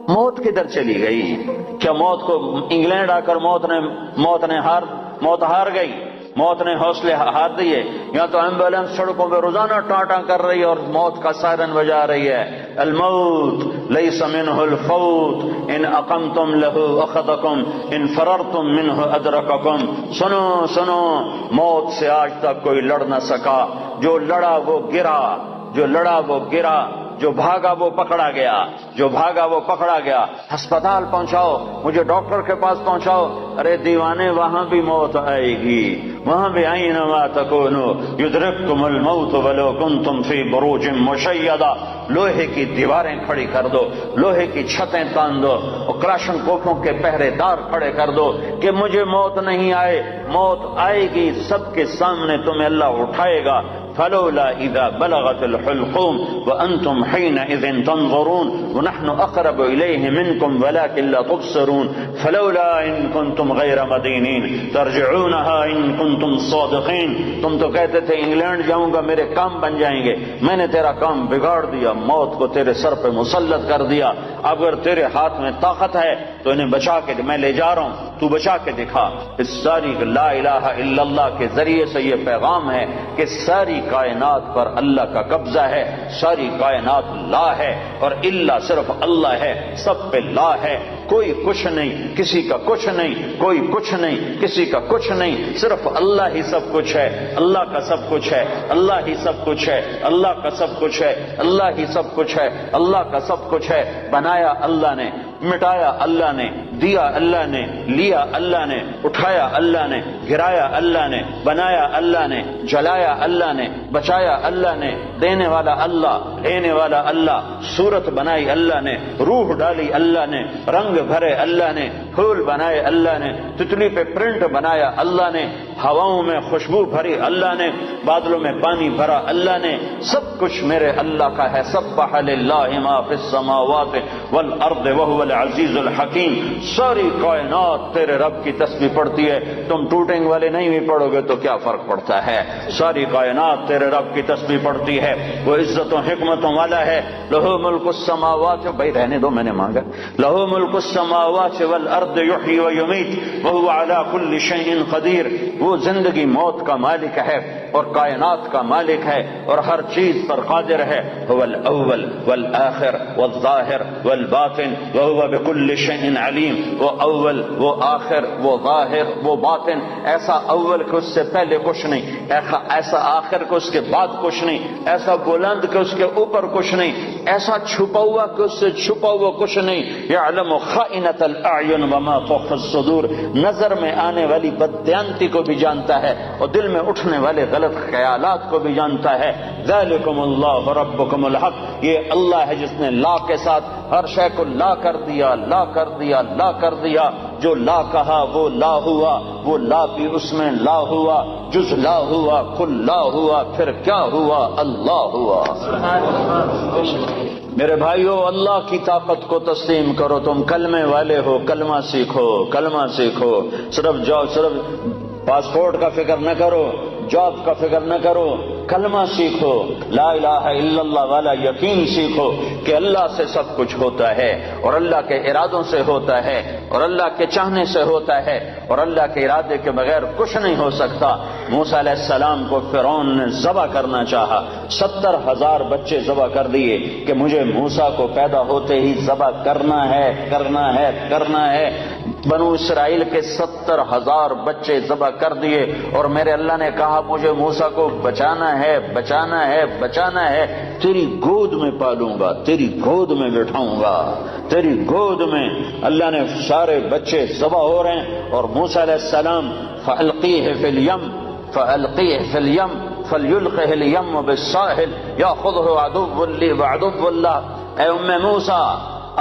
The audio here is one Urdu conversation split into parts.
موت کدھر چلی گئی؟ کیا موت کو انگلینڈ آ کر موت ہار گئی؟ موت نے حوصلے ہار دیے؟ یا تو ایمبولینس سڑکوں پہ روزانہ ٹاٹا کر رہی ہے اور موت کا سائرن بجا رہی ہے، الموت لیس منہ الفوت ان اقمتم لہ اخذکم ان فررتم منہ ادرککم۔ سنو سنو، موت سے آج تک کوئی لڑ نہ سکا، جو لڑا وہ گرا، جو لڑا وہ گرا، جو بھاگا وہ پکڑا گیا، جو بھاگا وہ پکڑا گیا۔ ہسپتال پہنچاؤ، مجھے ڈاکٹر کے پاس پہنچاؤ، ارے دیوانے وہاں بھی موت آئے گی، وہاں بھی اینما تکونوا یدرککم الموت ولو کنتم فی بروج مشیدہ۔ لوہے کی دیواریں کھڑی کر دو، لوہے کی چھتیں تان دو، اور کراشن کوفوں کے پہرے دار کھڑے کر دو کہ مجھے موت نہیں آئے۔ موت آئے گی، سب کے سامنے تمہیں اللہ اٹھائے گا۔ فلولا اذا بلغت الحلقوم وانتم حينئذ تنظرون ونحن اقرب اليه منكم ولكن لا تبصرون فلولا ان كنتم غير مدينين ترجعونها ان كنتم صادقين۔ تم تو کہتے تھے انگلینڈ جاؤں گا میرے کام بن جائیں گے، میں نے تیرا کام بگاڑ دیا، موت کو تیرے سر پہ مسلط کر دیا۔ اب اگر تیرے ہاتھ میں طاقت ہے تو انہیں بچا کے میں لے جا رہا ہوں، تو بچا کے دکھا۔ اس ساری لا الہ الا اللہ کے ذریعے سے یہ پیغام ہے کہ ساری کائنات پر اللہ کا قبضہ ہے، ساری کائنات لا ہے اور اللہ صرف اللہ ہے، سب پہ لا ہے، کوئی کچھ نہیں، کسی کا کچھ نہیں، کوئی کچھ نہیں، کسی کا کچھ نہیں، صرف اللہ ہی سب کچھ ہے، اللہ کا سب کچھ ہے، اللہ ہی سب کچھ ہے، اللہ کا سب کچھ ہے، اللہ ہی سب کچھ ہے، اللہ کا سب کچھ ہے۔ بنایا اللہ نے، مٹایا اللہ نے، دیا اللہ نے، لیا اللہ نے، اٹھایا اللہ نے، گرایا اللہ نے، بنایا اللہ نے، جلایا اللہ نے، بچایا اللہ نے، دینے والا اللہ، لینے والا اللہ، صورت بنائی اللہ نے، روح ڈالی اللہ نے، رنگ بھرے اللہ نے، پھول بنائے اللہ نے، تتلی پہ پرنٹ بنایا اللہ نے، ہواؤں میں خوشبو بھری اللہ نے، بادلوں میں پانی بھرا اللہ نے، سب کچھ میرے اللہ کا ہے۔ سبح للہ ما فی السماوات والارض وهو العزیز الحکیم۔ ساری کائنات تیرے رب کی تسبیح پڑھتی ہے، تم ٹوٹنگ والے نہیں بھی پڑھو گے تو کیا فرق پڑتا ہے؟ ساری کائنات تیرے رب کی تسبیح پڑھتی ہے، وہ عزت و حکمتوں والا ہے۔ لہ ملک السماوات، بھائی رہنے دو میں نے مانگا، لہ ملک السماوات والارض یحیی ویمیت وهو علی کل شیء قدیر۔ وہ زندگی موت کا مالک ہے اور کائنات کا مالک ہے اور ہر چیز پر قادر ہے۔ هو الاول والآخر والظاہر والباطن وهو بكل شيء علیم۔ وہ اول، وہ آخر، وہ ظاہر، وہ باطن، ایسا اول کہ اس سے پہلے کچھ نہیں، ایسا آخر کہ اس کے بعد کچھ نہیں، ایسا بلند کہ اس کے اوپر کچھ نہیں، ایسا چھپا ہوا کہ اس سے چھپا ہوا کچھ نہیں۔ یعلم خائنۃ الاعین وما تخفی الصدور، نظر میں آنے والی بددیانتی کو بھی جانتا ہے اور دل میں اٹھنے والے غلط خیالات کو بھی جانتا ہے۔ ذالکم اللہ ربکم الحق، یہ اللہ ہے جس نے لا کے ساتھ ہر شے کو لا کر دیا، لا کر دیا، لا کر دیا۔ جو لا کہا وہ لا ہوا، وہ لا بھی اس میں لا ہوا، جز لا ہوا، کل لا ہوا، پھر کیا ہوا؟ اللہ ہوا۔ میرے بھائیو، اللہ کی طاقت کو تسلیم کرو۔ تم کلمے والے ہو، کلمہ سیکھو، کلمہ سیکھو۔ صرف پاسپورٹ کا فکر نہ کرو، جاب کا فکر نہ کرو، کلمہ سیکھو، لا الہ الا اللہ والا یقین سیکھو کہ اللہ سے سب کچھ ہوتا ہے اور اللہ کے ارادوں سے ہوتا ہے اور اللہ کے چاہنے سے ہوتا ہے اور اللہ کے ارادے کے بغیر کچھ نہیں ہو سکتا۔ موسیٰ علیہ السلام کو فرعون نے ذبح کرنا چاہا، 70,000 بچے ذبح کر دیے کہ مجھے موسیٰ کو پیدا ہوتے ہی ذبح کرنا ہے، کرنا ہے، کرنا ہے۔ بنو اسرائیل کے 70,000 بچے ذبح کر دیے اور میرے اللہ نے کہا مجھے موسیٰ کو بچانا ہے، بچانا ہے، بچانا ہے، تیری گود میں پالوں گا، تیری گود میں بٹھاؤں گا، تیری گود میں۔ اللہ نے سارے بچے ذبح ہو رہے ہیں اور موسیٰ علیہ السلام فَأَلْقِيهِ فِي الْيَمِّ فَأَلْقِيهِ فِي الْيَمِّ فَلْيُلْقِهِ الْيَمُّ بِالسَّاحِلِ يَأْخُذْهُ عَدُوٌّ لِّي وَعَدُوٌّ لَّهُ۔ اے موسیٰ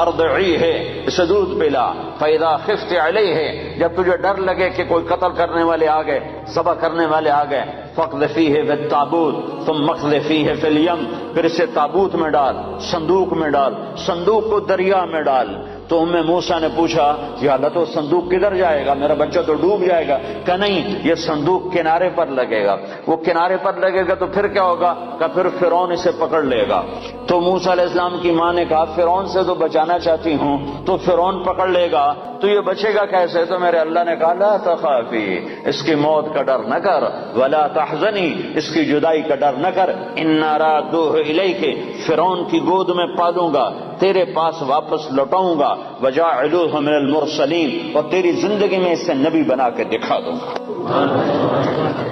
ارضعیہ، اسے دودھ پلا، فَإِذَا خِفْتِ عَلَيْهِ، جب تجھے ڈر لگے کہ کوئی قتل کرنے والے آ گئے، ذبح کرنے والے آ گئے، فَاقْذِفِيهِ فِي التَّابُوتِ ثُمَّ اقْذِفِيهِ فِي الْيَمِّ، پھر اسے تابوت میں ڈال، صندوق میں ڈال، صندوق کو دریا میں ڈال، تو موسیٰ نے پوچھا یا اللہ تو صندوق کدھر جائے گا، میرا بچہ تو ڈوب جائے گا. کہ نہیں، یہ صندوق کنارے پر لگے گا. وہ کنارے پر لگے گا تو پھر کیا ہوگا؟ کہ پھر فرعون اسے پکڑ لے گا. تو موسیٰ علیہ السلام کی ماں نے کہا فرعون سے تو بچانا چاہتی ہوں، تو فرعون پکڑ لے گا تو یہ بچے گا کیسے؟ تو میرے اللہ نے کہا لا تخافی، اس کی موت کا ڈر نہ کر، ولا تحزنی، اس کی جدائی کا ڈر نہ کر، انا رادوہ الیک، فرعون کی گود میں پالوں گا، تیرے پاس واپس لوٹاؤں گا، وجاعلوہ من المرسلین، اور تیری زندگی میں اسے نبی بنا کے دکھا دوں گا.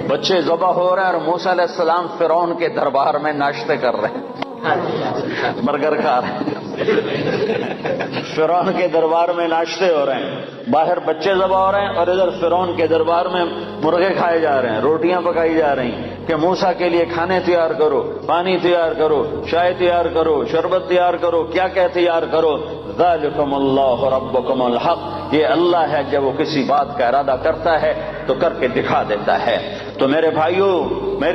بچے ذبح ہو رہے ہیں اور موسیٰ علیہ السلام فرعون کے دربار میں ناشتے کر رہے ہیں، برگر کھا رہے ہیں. فرعون کے دربار میں ناشتے ہو رہے ہیں، باہر بچے ذبح ہو رہے ہیں اور ادھر فرعون کے دربار میں مرغے کھائے جا رہے ہیں، روٹیاں پکائی جا رہی ہیں کہ موسیٰ کے لیے کھانے تیار کرو، پانی تیار کرو، چائے تیار کرو، شربت تیار کرو، کیا کیا تیار کرو. ذالکم اللہ ربکم الحق، یہ اللہ ہے جب وہ کسی بات کا ارادہ کرتا ہے تو کر کے دکھا دیتا ہے. تو میرے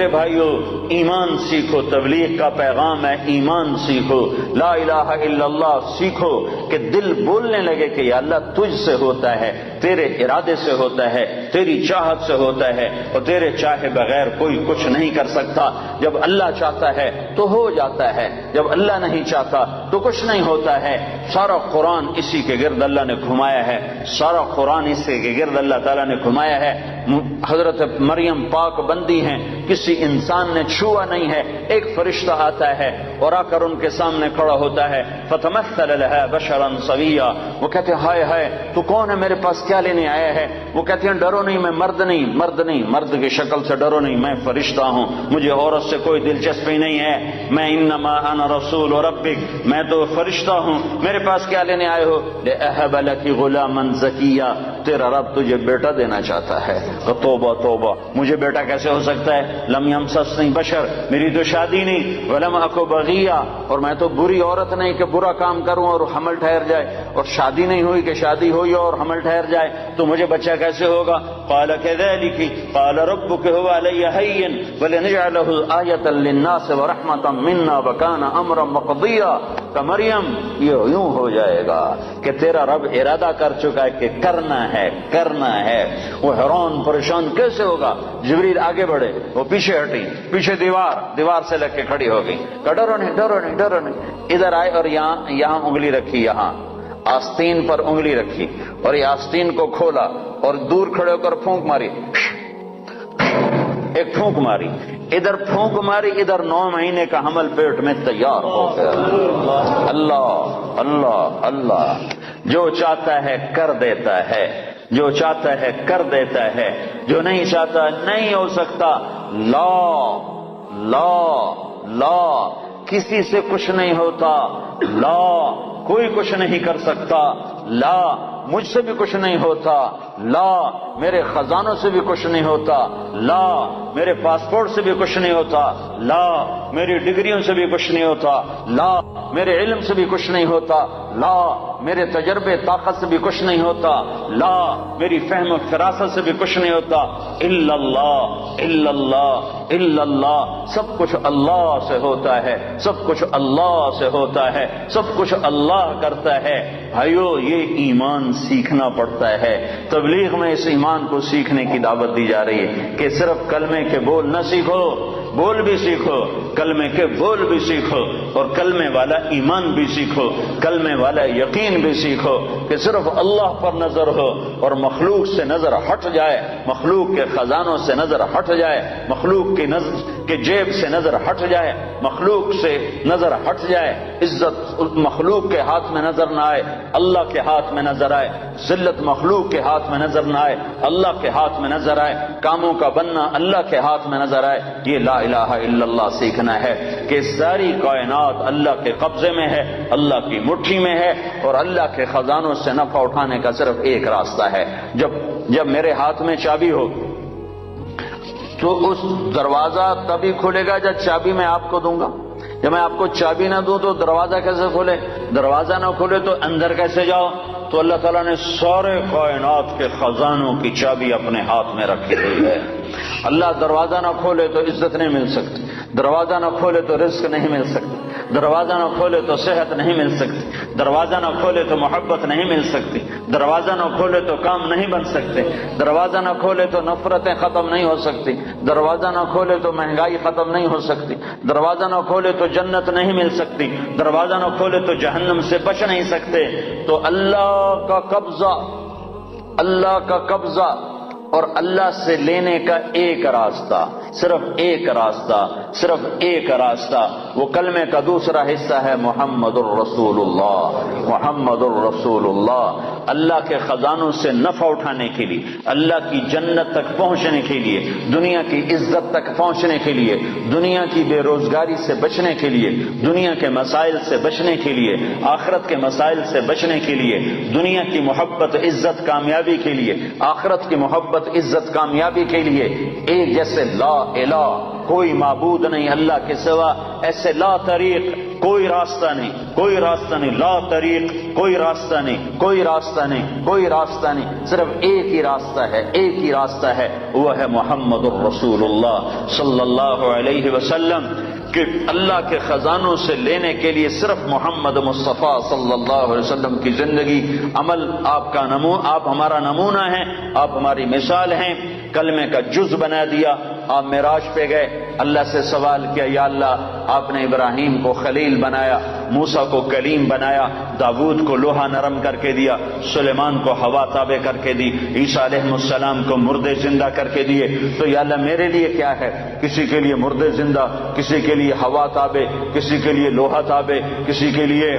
بھائیوں ایمان سیکھو، تبلیغ کا پیغام ہے ایمان سیکھو، لا الہ الا اللہ سیکھو کہ دل بولنے لگے کہ یا اللہ تجھ سے ہوتا ہے، تیرے ارادے سے ہوتا ہے، تیری چاہت سے ہوتا ہے، اور تیرے چاہے بغیر کوئی کچھ نہیں کر سکتا. جب اللہ چاہتا ہے تو ہو جاتا ہے، جب اللہ نہیں چاہتا تو کچھ نہیں ہوتا ہے. سارا قرآن اسی کے گرد اللہ نے گھمایا ہے، سارا قرآن اسی کے گرد اللہ تعالیٰ نے گھمایا ہے. حضرت مریم پاک بندی ہیں، کسی انسان نے چھوا نہیں ہے. ایک فرشتہ آتا ہے اور آ کر ان کے سامنے کھڑا ہوتا ہے، فتمثل لها بشرا سویا، وہ کہتے ہیں ہائے ہائے تو کون ہے، میرے پاس کیا لینے آیا ہے؟ وہ کہتے ہیں ڈرو نہیں، میں مرد کی شکل سے ڈرو نہیں، میں فرشتہ ہوں، مجھے عورت سے کوئی دلچسپی نہیں ہے، میں انما انا رسول ربک، میں تو فرشتہ ہوں، میرے پاس کیا لینے آئے ہو؟ لأہب لک غلاما زکیا، تیرا رب تجھے بیٹا دینا چاہتا ہے. توبہ توبہ، مجھے بیٹا کیسے ہو سکتا ہے؟ لم یمسسنی بشر، میری تو شادی نہیں، ولم اکو بغیہ، اور میں تو بری عورت نہیں کہ برا کام کروں اور حمل ٹھہر جائے، اور شادی نہیں ہوئی کہ شادی ہوئی اور حمل ٹھہر جائے، تو مجھے بچہ کیسے ہوگا؟ قال كذلك قال ربك هو علي هين ولنجعله آية للناس ورحمة منا وكان امرا مقضيا. کہ مریم یہ یوں ہو جائے گا کہ تیرا رب ارادہ کر چکا ہے کہ کرنا ہے. وہ حیران پریشان کیسے ہوگا؟ جبریل آگے بڑھے، وہ پیچھے ہٹی، پیچھے دیوار سے لگ کے کھڑی ہو گئی. ڈرو نہیں. ادھر آئے اور یہاں انگلی رکھی، یہاں آستین پر انگلی رکھی اور یہ آستین کو کھولا اور دور کھڑے ہو کر پھونک ماری، ایک پھونک ماری، ادھر پھونک ماری، ادھر 9 مہینے کا حمل پیٹ میں تیار ہو گیا. اللہ اللہ اللہ، جو چاہتا ہے کر دیتا ہے، جو چاہتا ہے کر دیتا ہے، جو نہیں چاہتا نہیں ہو سکتا. لا کسی سے کچھ نہیں ہوتا، لا کوئی کچھ نہیں کر سکتا، لا مجھ سے بھی کچھ نہیں ہوتا، لا میرے خزانوں سے بھی کچھ نہیں ہوتا، لا میرے پاسپورٹ سے بھی کچھ نہیں ہوتا، لا میری ڈگریوں سے بھی کچھ نہیں ہوتا، لا میرے علم سے بھی کچھ نہیں ہوتا، لا میرے تجربے طاقت سے بھی کچھ نہیں ہوتا، لا میری فہم و فراست سے بھی کچھ نہیں ہوتا. الا اللہ الا اللہ الا اللہ، سب کچھ اللہ سے ہوتا ہے، سب کچھ اللہ سے ہوتا ہے، سب کچھ اللہ کرتا ہے. بھائیو یہ ایمان سیکھنا پڑتا ہے. تبلیغ میں اس ایمان کو سیکھنے کی دعوت دی جا رہی ہے کہ صرف کلمے کے بول نہ سیکھو، بول بھی سیکھو، کلمے کے بول بھی سیکھو، اور کلمے والا ایمان بھی سیکھو، کلمے والا یقین بھی سیکھو کہ صرف اللہ پر نظر ہو اور مخلوق سے نظر ہٹ جائے، مخلوق کے خزانوں سے نظر ہٹ جائے، مخلوق کی کے جیب سے نظر ہٹ جائے، مخلوق سے نظر ہٹ جائے، عزت مخلوق کے ہاتھ میں نظر نہ آئے، اللہ کے ہاتھ میں نظر آئے، ذلت مخلوق کے ہاتھ میں نظر نہ آئے، اللہ کے ہاتھ میں نظر آئے، کاموں کا بننا اللہ کے ہاتھ میں نظر آئے. یہ لا الہ الا اللہ سیکھنا ہے کہ ساری کائنات اللہ کے قبضے میں ہے، اللہ کی مٹھی میں ہے، اور اللہ کے خزانوں سے نفع اٹھانے کا صرف ایک راستہ ہے. جب میرے ہاتھ میں چابی ہو تو اس دروازہ تبھی کھلے گا جب چابی میں آپ کو دوں گا. جب میں آپ کو چابی نہ دوں تو دروازہ کیسے کھلے؟ دروازہ نہ کھلے تو اندر کیسے جاؤ؟ تو اللہ تعالیٰ نے سارے کائنات کے خزانوں کی چابی اپنے ہاتھ میں رکھی ہوئی ہے. اللہ دروازہ نہ کھولے تو عزت نہیں مل سکتی، دروازہ نہ کھولے تو رزق نہیں مل سکتا، دروازہ نہ کھولے تو صحت نہیں مل سکتی، دروازہ نہ کھولے تو محبت نہیں مل سکتی، دروازہ نہ کھولے تو کام نہیں بن سکتے، دروازہ نہ کھولے تو نفرتیں ختم نہیں ہو سکتی، دروازہ نہ کھولے تو مہنگائی ختم نہیں ہو سکتی، دروازہ نہ کھولے تو جنت نہیں مل سکتی، دروازہ نہ کھولے تو جہنم سے بچ نہیں سکتے۔ تو اللہ کا قبضہ اور اللہ سے لینے کا ایک راستہ، صرف ایک راستہ، صرف ایک راستہ، وہ کلمے کا دوسرا حصہ ہے محمد الرسول اللہ، محمد الرسول اللہ۔ اللہ کے خزانوں سے نفع اٹھانے کے لیے، اللہ کی جنت تک پہنچنے کے لیے، دنیا کی عزت تک پہنچنے کے لیے، دنیا کی بے روزگاری سے بچنے کے لیے، دنیا کے مسائل سے بچنے کے لیے، آخرت کے مسائل سے بچنے کے لیے، دنیا کی محبت عزت کامیابی کے لیے، آخرت کی محبت عزت کامیابی کے لیے، ایک جیسے لا الہ، کوئی معبود نہیں اللہ کے سوا، ایسے لا طریق، کوئی راستہ نہیں، کوئی راستہ نہیں، لا طریق، کوئی راستہ نہیں، کوئی راستہ نہیں، کوئی راستہ نہیں، صرف ایک ہی راستہ ہے، ایک ہی راستہ ہے، وہ ہے محمد الرسول اللہ صلی اللہ علیہ وسلم۔ کہ اللہ کے خزانوں سے لینے کے لیے صرف محمد مصطفیٰ صلی اللہ علیہ وسلم کی زندگی، عمل آپ ہمارا نمونہ ہیں، آپ ہماری مثال ہیں۔ کلمے کا جز بنا دیا، آپ معراج پہ گئے، اللہ سے سوال کیا، یا اللہ آپ نے ابراہیم کو خلیل بنایا، موسیٰ کو کلیم بنایا، داود کو لوہا نرم کر کے دیا، سلیمان کو ہوا تابع کر کے دی، عیسیٰ علیہ السلام کو مردے زندہ کر کے دیے، تو یا اللہ میرے لیے کیا ہے؟ کسی کے لیے مردے زندہ، کسی کے لیے ہوا تابع، کسی کے لیے لوہا تابع، کسی کے لیے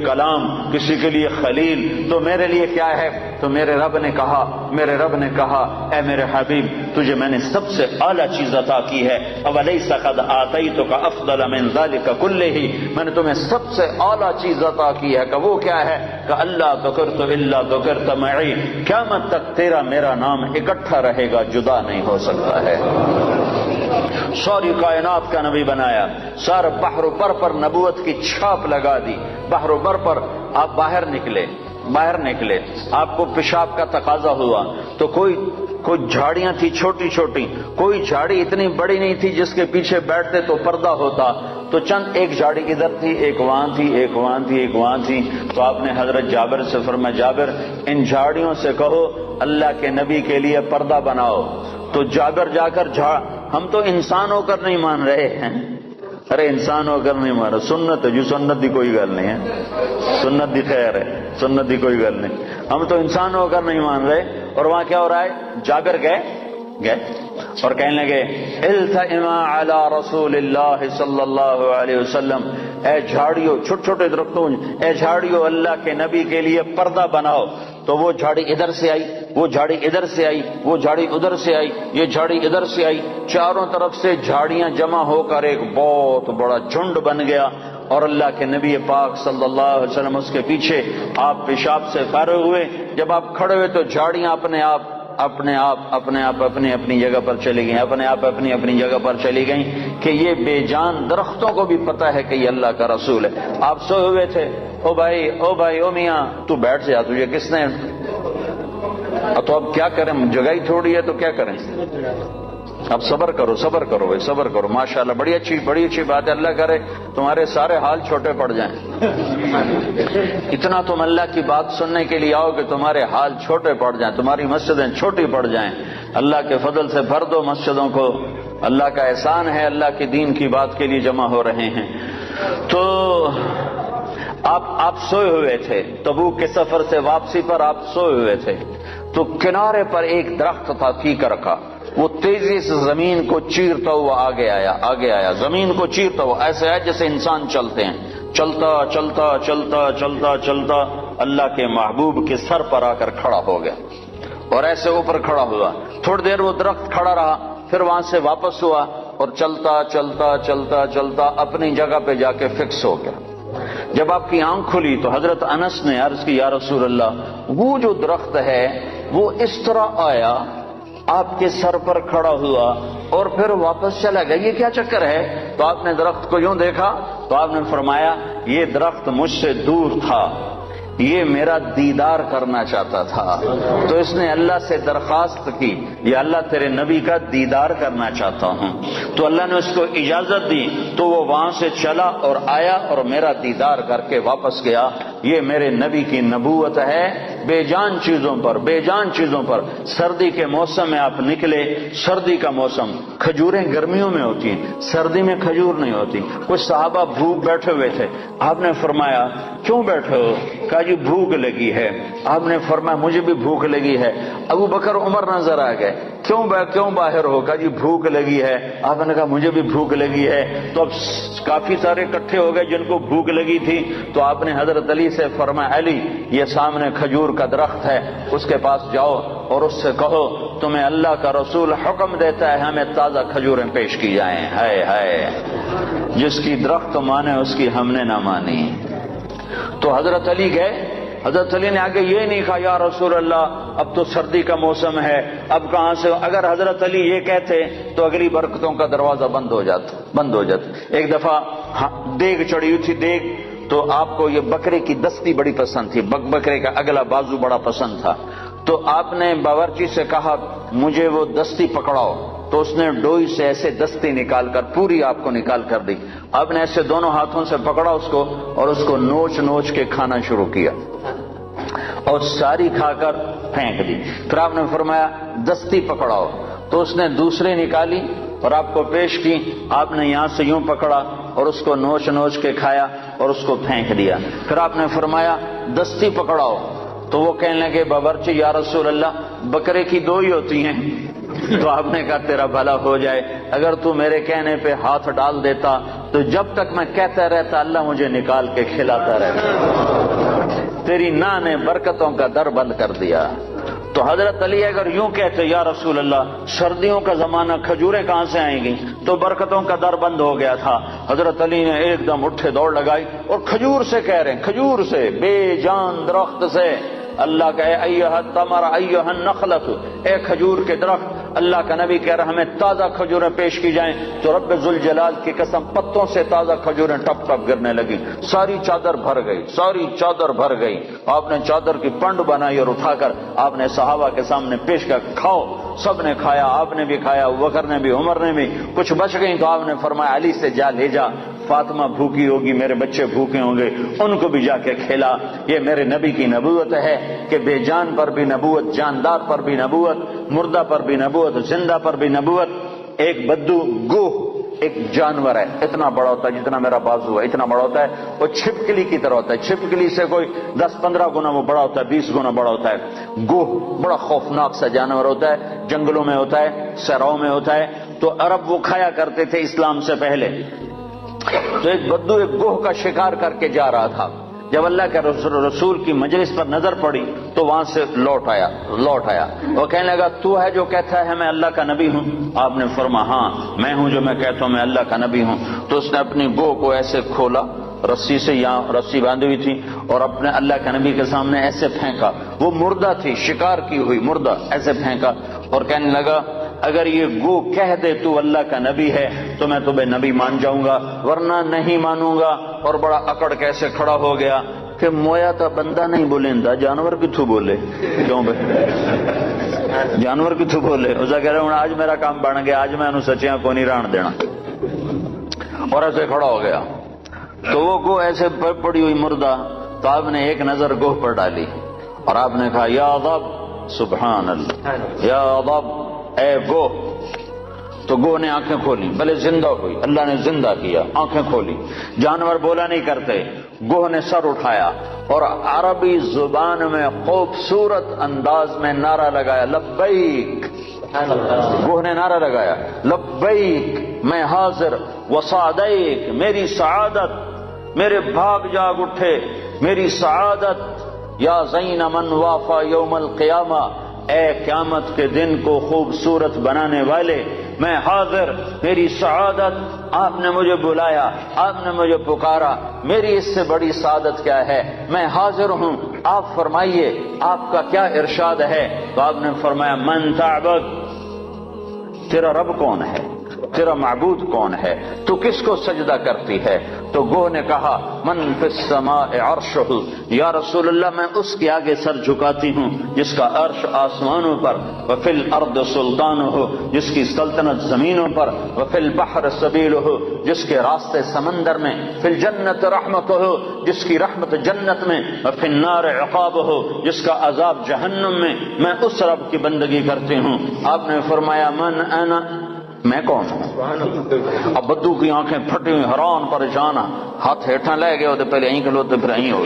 کلام، کسی کے لیے خلیل، تو میرے لیے کیا ہے؟ تو میرے رب نے کہا اے میرے حبیب، تجھے میں نے سب سے اعلیٰ چیز عطا کی ہے، اولیس قد آتیتک افضل من ذلک کلہ، میں نے تمہیں سب سے اعلیٰ چیز عطا کی ہے، کہ وہ کیا ہے؟ کہ اللہ ذکرت الا ذکرت معی، قیامت تک تیرا میرا نام اکٹھا رہے گا، جدا نہیں ہو سکتا ہے۔ ساری کائنات کا نبی بنایا، سارے بحر و بر پر نبوت کی چھاپ لگا دی، بحر و بر پر آپ باہر نکلے، آپ کو پیشاب کا تقاضا ہوا تو کوئی جھاڑیاں تھی چھوٹی چھوٹی، کوئی جھاڑی اتنی بڑی نہیں تھی جس کے پیچھے بیٹھتے تو پردہ ہوتا، تو چند ایک جھاڑی ادھر تھی، ایک وہاں تھی، ایک وہاں تھی، ایک وہاں تھی، تو آپ نے حضرت جابر سے فرمایا، جابر ان جھاڑیوں سے کہو اللہ کے نبی کے لیے پردہ بناؤ، تو جابر جا کر ہم تو انسان ہو کر نہیں مان رہے ہیں، ارے انسان ہو کر نہیں مان رہے، سنت ہے جو سنت دی کوئی گل نہیں ہے، سنت دی خیر ہے، سنت دی کوئی گل نہیں، ہم تو انسان ہو کر نہیں مان رہے۔ اور وہاں کیا ہو رہا ہے؟ جابر گئے اور کہنے لگے التئما علی رسول اللہ صلی اللہ علیہ وسلم، اے جھاڑیوں، چھوٹے چھوٹے درختوں، اے جھاڑیوں اللہ کے نبی کے لیے پردہ بناؤ، تو وہ جھاڑی ادھر سے آئی، وہ جھاڑی ادھر سے آئی، وہ جھاڑی ادھر سے آئی، یہ جھاڑی ادھر سے آئی، چاروں طرف سے جھاڑیاں جمع ہو کر ایک بہت بڑا جھنڈ بن گیا، اور اللہ کے نبی پاک صلی اللہ علیہ وسلم اس کے پیچھے، آپ پیشاب سے فارغ ہوئے، جب آپ کھڑے ہوئے تو جھاڑیاں اپنے آپ اپنی جگہ پر چلی گئیں، اپنی جگہ پر چلی گئیں، کہ یہ بے جان درختوں کو بھی پتا ہے کہ یہ اللہ کا رسول ہے۔ آپ سوئے ہوئے تھے، او بھائی او میاں تو بیٹھ جا، تجھے کس نے؟ تو اب کیا کریں، جگہ ہی تھوڑی ہے تو کیا کریں؟ اب صبر کرو بھائی، صبر کرو، ماشاءاللہ بڑی اچھی بات ہے، اللہ کرے تمہارے سارے حال چھوٹے پڑ جائیں، اتنا تم اللہ کی بات سننے کے لیے آؤ کہ تمہارے حال چھوٹے پڑ جائیں، تمہاری مسجدیں چھوٹی پڑ جائیں، اللہ کے فضل سے بھر دو مسجدوں کو، اللہ کا احسان ہے، اللہ کے دین کی بات کے لیے جمع ہو رہے ہیں۔ تو آپ سوئے ہوئے تھے، تبوک کے سفر سے واپسی پر آپ سوئے ہوئے تھے، تو کنارے پر ایک درخت تھا کیکر کا، وہ تیزی سے زمین کو چیرتا ہوا آگے آیا، زمین کو چیرتا ہوا، ایسے ہے جیسے انسان چلتے ہیں، چلتا اللہ کے محبوب کے سر پر آ کر کھڑا ہو گیا، اور ایسے اوپر کھڑا ہوا، تھوڑی دیر وہ درخت کھڑا رہا، پھر وہاں سے واپس ہوا، اور چلتا اپنی جگہ پہ جا کے فکس ہو گیا۔ جب آپ کی آنکھ کھلی تو حضرت انس نے عرض کی، یا رسول اللہ، وہ جو درخت ہے وہ اس طرح آیا، آپ کے سر پر کھڑا ہوا اور پھر واپس چلا گیا، یہ کیا چکر ہے؟ تو آپ نے درخت کو یوں دیکھا تو آپ نے فرمایا، یہ درخت مجھ سے دور تھا، یہ میرا دیدار کرنا چاہتا تھا، تو اس نے اللہ سے درخواست کی یا اللہ تیرے نبی کا دیدار کرنا چاہتا ہوں، تو اللہ نے اس کو اجازت دی، تو وہ وہاں سے چلا اور آیا اور میرا دیدار کر کے واپس گیا۔ یہ میرے نبی کی نبوت ہے۔ بے جان چیزوں پر، بے جان چیزوں پر، سردی کے موسم میں آپ نکلے، سردی کا موسم، کھجوریں گرمیوں میں ہوتی ہیں، سردی میں کھجور نہیں ہوتی۔ کچھ صحابہ بھوک بیٹھے ہوئے تھے، آپ نے فرمایا کیوں بیٹھے ہو؟ کہا جی بھوک لگی ہے۔ آپ نے فرمایا مجھے بھی بھوک لگی ہے۔ ابو بکر عمر نظر آ گئے، کیوں باہر ہو؟ کہا جی بھوک لگی ہے۔ آپ نے کہا مجھے بھی بھوک لگی ہے۔ تو اب کافی سارے اکٹھے ہو گئے جن کو بھوک لگی تھی، تو آپ نے حضرت علی سے فرمایا علی یہ سامنے کھجور کا درخت ہے، اس کے پاس جاؤ اور اس سے کہو تمہیں اللہ کا رسول حکم دیتا ہے ہمیں تازہ کھجوریں پیش کی جائیں۔ ہائے ہائے، جس کی درخت مانے اس کی ہم نے نہ مانی۔ تو حضرت علی گئے، حضرت علی نے آگے یہ نہیں کہا یا رسول اللہ اب تو سردی کا موسم ہے، اب کہاں سے؟ اگر حضرت علی یہ کہتے تو اگلی برکتوں کا دروازہ بند ہو جاتا۔ ایک دفعہ دیگ چڑھی ہوئی تھی، دیگ، تو آپ کو یہ بکرے کی دستی بڑی پسند تھی، بکرے کا اگلا بازو بڑا پسند تھا، تو آپ نے باورچی سے کہا مجھے وہ دستی پکڑاؤ، تو اس نے ڈوئی سے ایسے دستی نکال کر پوری آپ کو نکال کر دی۔ آپ نے ایسے دونوں ہاتھوں سے پکڑا اس کو اور اس کو نوچ کے کھانا شروع کیا اور ساری کھا کر پھینک دی۔ پھر آپ نے فرمایا دستی پکڑاؤ، تو اس نے دوسری نکالی اور آپ کو پیش کی۔ آپ نے یہاں سے یوں پکڑا اور اس کو نوچ کے کھایا اور اس کو پھینک دیا۔ پھر آپ نے فرمایا دستی پکڑاؤ، تو وہ کہنے لگے باورچی یا رسول اللہ بکرے کی دو ہی ہوتی ہیں۔ تو آپ نے کہا تیرا بھلا ہو جائے، اگر تو میرے کہنے پہ ہاتھ ڈال دیتا تو جب تک میں کہتا رہتا اللہ مجھے نکال کے کھلاتا رہتا۔ تیری نا نے برکتوں کا در بند کر دیا۔ تو حضرت علی اگر یوں کہتے یا رسول اللہ سردیوں کا زمانہ کھجوریں کہاں سے آئیں گی، تو برکتوں کا در بند ہو گیا تھا۔ حضرت علی نے ایک دم اٹھے دوڑ لگائی اور کھجور سے کہہ رہے ہیں، کھجور سے، بے جان درخت سے اللہ کا ایھا التمر ایھا النخلۃ، اے کھجور کے درخت، اللہ کا نبی کہہ رہا ہمیں تازہ کھجوریں پیش کی جائیں، تو رب ذوالجلال کی قسم پتوں سے تازہ کھجوریں ٹپ ٹپ گرنے لگی، ساری چادر بھر گئی، ساری چادر بھر گئی۔ آپ نے چادر کی پنڈ بنائی اور اٹھا کر آپ نے صحابہ کے سامنے پیش کیا، کھاؤ۔ سب نے کھایا، آپ نے بھی کھایا، بکر نے بھی، عمر نے بھی۔ کچھ بچ گئی تو آپ نے فرمایا علی سے جا لے جا، فاطمہ بھوکی ہوگی، میرے بچے بھوکے ہوں گے، ان کو بھی جا کے کھلا۔ یہ میرے نبی کی نبوت ہے کہ بے جان پر بھی نبوت، جاندار پر بھی نبوت، مردہ پر بھی نبوت، زندہ پر بھی نبوت۔ ایک بدو گوہ ایک جانور ہے، اتنا بڑا ہوتا ہے جتنا میرا بازو ہے، اتنا بڑا ہوتا ہے، وہ چھپکلی کی طرح ہوتا ہے، چھپکلی سے کوئی 10-15 گنا وہ بڑا ہوتا ہے، 20 گنا بڑا ہوتا ہے۔ گوہ بڑا خوفناک سا جانور ہوتا ہے، جنگلوں میں ہوتا ہے، صحراؤں میں ہوتا ہے، تو عرب وہ کھایا کرتے تھے اسلام سے پہلے۔ تو ایک بدو ایک گوہ کا شکار کر کے جا رہا تھا، جب اللہ کے رسول کی مجلس پر نظر پڑی تو وہاں سے لوٹ آیا۔ وہ کہنے لگا تو ہے جو کہتا ہے میں اللہ کا نبی ہوں؟ آپ نے فرمایا ہاں میں ہوں جو میں کہتا ہوں میں اللہ کا نبی ہوں۔ تو اس نے اپنی گوہ کو ایسے کھولا، رسی سے، یہاں رسی باندھی ہوئی تھی، اور اپنے اللہ کے نبی کے سامنے ایسے پھینکا، وہ مردہ تھی، شکار کی ہوئی مردہ، ایسے پھینکا اور کہنے لگا اگر یہ گو کہہ دے تو اللہ کا نبی ہے تو میں تمہیں نبی مان جاؤں گا، ورنہ نہیں مانوں گا۔ اور بڑا اکڑ کیسے کھڑا ہو گیا کہ مویا تا بندہ نہیں بولیندا، جانور کتھوں بولے؟ کیوں بھائی جانور کتھوں بولے؟ اس کہہ رہے آج میرا کام بن گیا، آج میں انہوں سچیاں کو نہیں ران دینا، اور ایسے کھڑا ہو گیا۔ تو وہ گو ایسے پڑی ہوئی مردہ، تو آپ نے ایک نظر گوہ پر ڈالی اور آپ نے کہا یا ضب، سبحان اللہ، یا ضب، اے گو۔ تو گو نے آنکھیں کھولی، بھلے زندہ ہوئی، اللہ نے زندہ کیا، آنکھیں کھولی، جانور بولا نہیں کرتے، گوہ نے سر اٹھایا اور عربی زبان میں خوبصورت انداز میں نعرہ لگایا لبیک۔ گوہ نے نعرہ لگایا لبیک، میں حاضر، وسعدیک، میری سعادت، میرے بھاگ جاگ اٹھے، میری سعادت، یا زین من وافا یوم القیامہ، اے قیامت کے دن کو خوبصورت بنانے والے، میں حاضر، میری سعادت، آپ نے مجھے بلایا، آپ نے مجھے پکارا، میری اس سے بڑی سعادت کیا ہے، میں حاضر ہوں، آپ فرمائیے آپ کا کیا ارشاد ہے؟ تو آپ نے فرمایا من تعبد، تیرا رب کون ہے؟ تیرا معبود کون ہے؟ تو کس کو سجدہ کرتی ہے؟ تو گوہ نے کہا من فی السماء عرشہ، یا رسول اللہ میں اس کے آگے سر جھکاتی ہوں جس کا عرش آسمانوں پر، وفی الارض سلطانہ، جس کی سلطنت زمینوں پر، وفی البحر سبیلہ، جس کے راستے سمندر میں، فی الجنت رحمتہ، جس کی رحمت جنت میں، وفی النار عقابہ، جس کا عذاب جہنم میں، میں اس رب کی بندگی کرتی ہوں۔ آپ نے فرمایا من انا، میں کون ہوں؟ اب بدو کی آنکھیں پھٹی ہوئی، حیران پریشان، ہاتھ ہیٹھاں لے گئے ہوتے، پہلے یہیں کھلوتے پھر یہیں ہو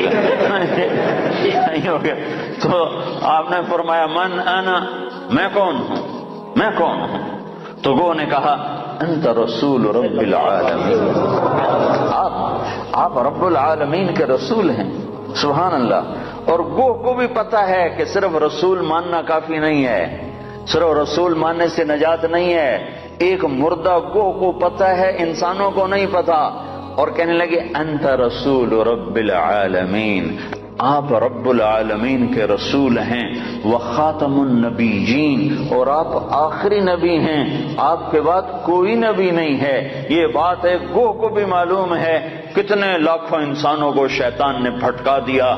گیا تو آپ نے فرمایا من انا، میں کون ہوں، میں کون ہوں؟ تو وہ نے کہا انت رسول رب العالمین، آپ رب العالمین کے رسول ہیں۔ سبحان اللہ۔ اور گوہ کو بھی پتا ہے کہ صرف رسول ماننا کافی نہیں ہے، صرف رسول ماننے سے نجات نہیں ہے۔ ایک مردہ گوہ کو پتا ہے، انسانوں کو نہیں پتا، اور کہنے لگے انت رسول رب العالمین، آپ رب العالمین کے رسول ہیں، وخاتم النبیین، اور آپ آخری نبی ہیں، آپ کے بعد کوئی نبی نہیں ہے۔ یہ بات ہے گوہ کو بھی معلوم ہے، کتنے لاکھوں انسانوں کو شیطان نے بھٹکا دیا،